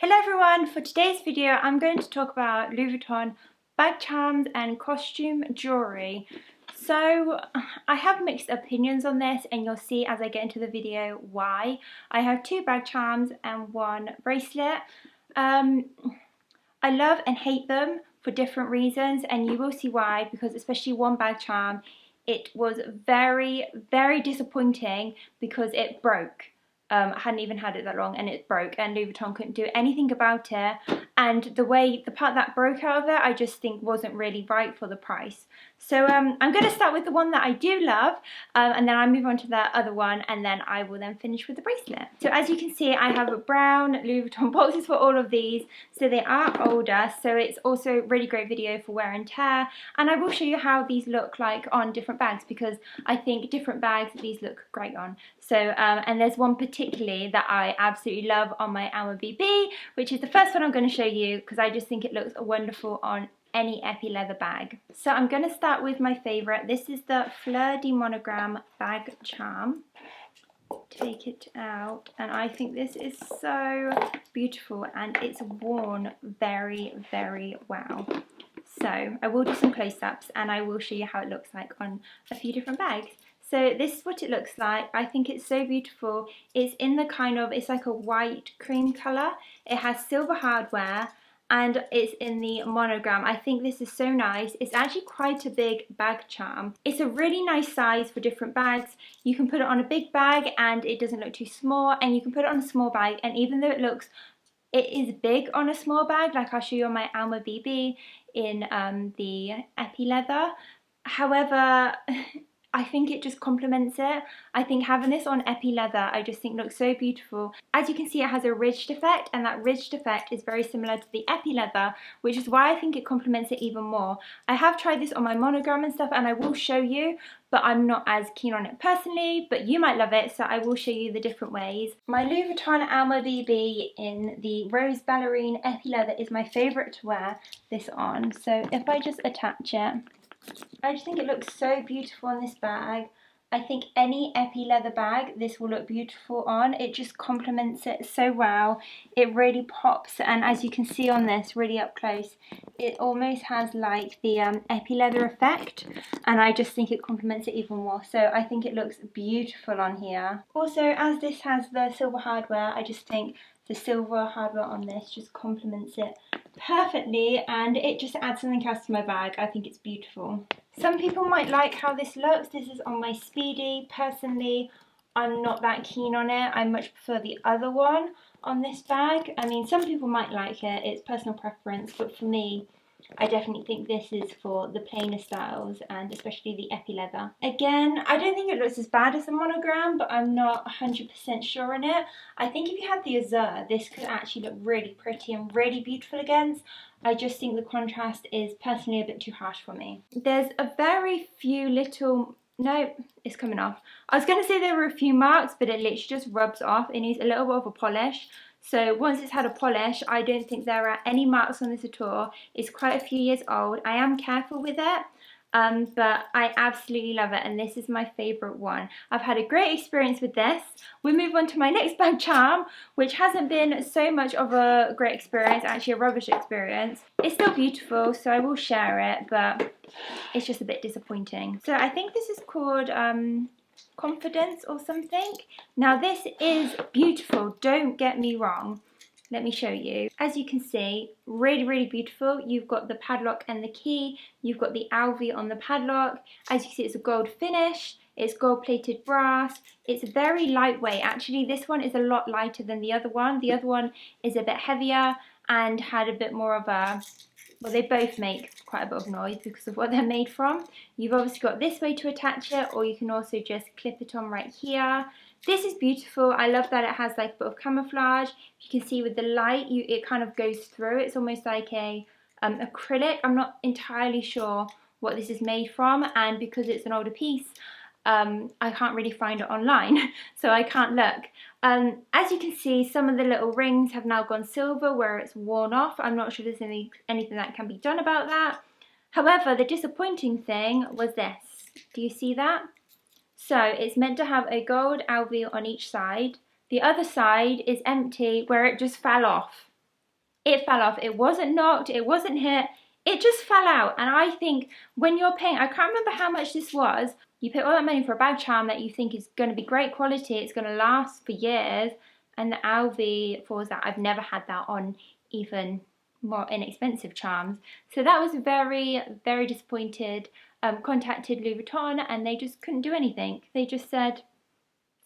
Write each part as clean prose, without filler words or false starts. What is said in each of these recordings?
Hello everyone, for today's video I'm going to talk about Louis Vuitton bag charms and costume jewellery. So I have mixed opinions on this and you'll see as I get into the video why. I have two bag charms and one bracelet. I love and hate them for different reasons and you will see why, because especially one bag charm, it was very disappointing because it broke. I hadn't even had it that long and it broke and Louis Vuitton couldn't do anything about it, and the part that broke out of it I just think wasn't really right for the price. So I'm going to start with the one that I do love and then I move on to the other one and then I will then finish with the bracelet. So as you can see I have brown Louis Vuitton boxes for all of these, so they are older, so it's also really great video for wear and tear, and I will show you how these look like on different bags because I think different bags these look great on. So and there's one particularly that I absolutely love on my Alma BB, which is the first one I'm going to show you because I just think it looks wonderful on any epi leather bag. So I'm going to start with my favourite. This is the Flirty Monogram bag charm. Take it out, and I think this is so beautiful and it's worn very well. So I will do some close-ups and I will show you how it looks like on a few different bags. So this is what it looks like. I think it's so beautiful. It's in the it's like a white cream colour. It has silver hardware and it's in the monogram. I think this is so nice. It's actually quite a big bag charm. It's a really nice size for different bags. You can put it on a big bag and it doesn't look too small, and you can put it on a small bag, and even though it is big on a small bag, like I'll show you on my Alma BB in the epi leather. However, I think it just complements it. I think having this on epi leather, I just think looks so beautiful. As you can see, it has a ridged effect, and that ridged effect is very similar to the epi leather, which is why I think it complements it even more. I have tried this on my monogram and stuff, and I will show you, but I'm not as keen on it personally, but you might love it, so I will show you the different ways. My Louis Vuitton Alma BB in the rose ballerine epi leather is my favourite to wear this on. So if I just attach it, I just think it looks so beautiful on this bag. I think any epi leather bag this will look beautiful on. It just complements it so well. It really pops, and as you can see on this really up close, it almost has like the epi leather effect, and I just think it complements it even more. So I think it looks beautiful on here. Also, as this has the silver hardware, I just think the silver hardware on this just complements it perfectly, and it just adds something else to my bag. I think it's beautiful. Some people might like how this looks. This is on my Speedy. Personally, I'm not that keen on it. I much prefer the other one on this bag. I mean, some people might like it. It's personal preference, but for me, I definitely think this is for the plainer styles, and especially the epi leather. Again, I don't think it looks as bad as the monogram, but I'm not 100% sure on it. I think if you had the azure, this could actually look really pretty and really beautiful against. I just think the contrast is personally a bit too harsh for me. There's a very few little... No, it's coming off. I was going to say there were a few marks, but it literally just rubs off. It needs a little bit of a polish. So once it's had a polish, I don't think there are any marks on this at all. It's quite a few years old. I am careful with it, but I absolutely love it, and this is my favourite one. I've had a great experience with this. We move on to my next bag charm, which hasn't been so much of a great experience, actually a rubbish experience. It's still beautiful, so I will share it, but it's just a bit disappointing. So I think this is called Confidence or something. Now this is beautiful, don't get me wrong. Let me show you. As you can see, really beautiful. You've got the padlock and the key. You've got the Ivory on the padlock. As you can see, it's a gold finish. It's gold plated brass. It's very lightweight. Actually, this one is a lot lighter than the other one. The other one is a bit heavier and had a bit more of a... Well, they both make quite a bit of noise because of what they're made from. You've obviously got this way to attach it, or you can also just clip it on right here. This is beautiful. I love that it has like a bit of camouflage. You can see with the light, it kind of goes through. It's almost like a acrylic. I'm not entirely sure what this is made from, and because it's an older piece, I can't really find it online, so I can't look. As you can see, some of the little rings have now gone silver where it's worn off. I'm not sure there's anything that can be done about that. However, the disappointing thing was this. Do you see that? So it's meant to have a gold alveol on each side. The other side is empty where it just fell off. It fell off. It wasn't knocked, it wasn't hit, it just fell out. And I think when you're paying, I can't remember how much this was, you pay all that money for a bag charm that you think is going to be great quality, it's going to last for years, and the LV falls out. I've never had that on even more inexpensive charms. So that was very, very disappointed. Contacted Louis Vuitton and they just couldn't do anything. They just said,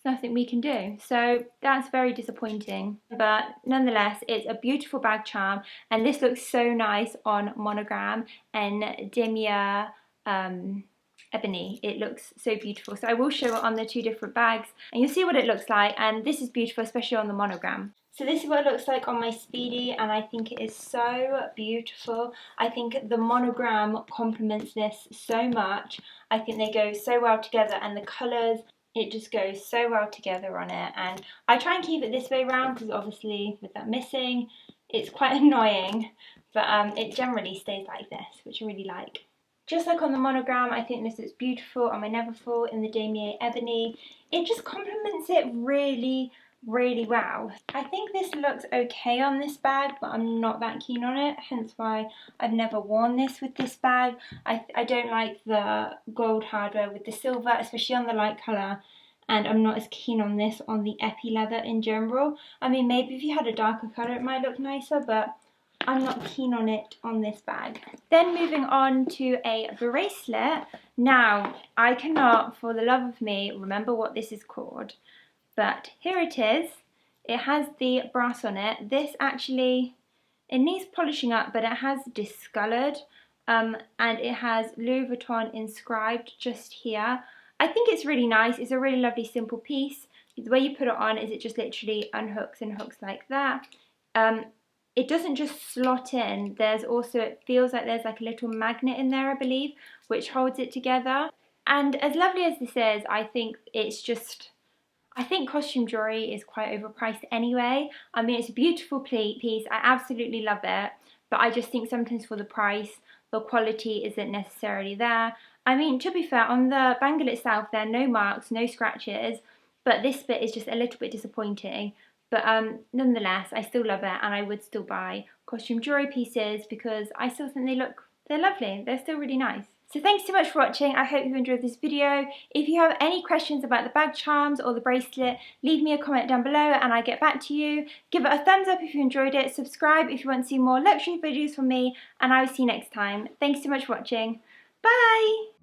nothing we can do. So that's very disappointing, but nonetheless it's a beautiful bag charm, and this looks so nice on Monogram and Demier Ebony. It looks so beautiful, so I will show it on the 2 different bags and you'll see what it looks like, and this is beautiful, especially on the Monogram. So this is what it looks like on my Speedy, and I think it is so beautiful. I think the Monogram complements this so much. I think they go so well together, and the colours, it just goes so well together on it. And I try and keep it this way around because obviously with that missing, it's quite annoying, but it generally stays like this, which I really like. Just like on the Monogram, I think this is beautiful on my Neverfull in the Damier Ebony. It just complements it really, really well. I think this looks okay on this bag, but I'm not that keen on it, hence why I've never worn this with this bag. I don't like the gold hardware with the silver, especially on the light colour, and I'm not as keen on this on the epi leather in general. I mean, maybe if you had a darker colour it might look nicer, but I'm not keen on it on this bag. Then moving on to a bracelet. Now, I cannot for the love of me remember what this is called, but here it is. It has the brass on it. This actually, it needs polishing up, but it has discoloured, and it has Louis Vuitton inscribed just here. I think it's really nice. It's a really lovely simple piece. The way you put it on is it just literally unhooks and hooks like that. It doesn't just slot in. There's also, it feels like there's like a little magnet in there, I believe, which holds it together. And as lovely as this is, I think it's just, I think costume jewellery is quite overpriced anyway. I mean, it's a beautiful piece, I absolutely love it, but I just think sometimes for the price, the quality isn't necessarily there. I mean, to be fair, on the bangle itself, there are no marks, no scratches, but this bit is just a little bit disappointing. But nonetheless, I still love it, and I would still buy costume jewellery pieces because I still think they're lovely, they're still really nice. So thanks so much for watching. I hope you enjoyed this video. If you have any questions about the bag charms or the bracelet, leave me a comment down below and I'll get back to you. Give it a thumbs up if you enjoyed it. Subscribe if you want to see more luxury videos from me, and I will see you next time. Thanks so much for watching. Bye!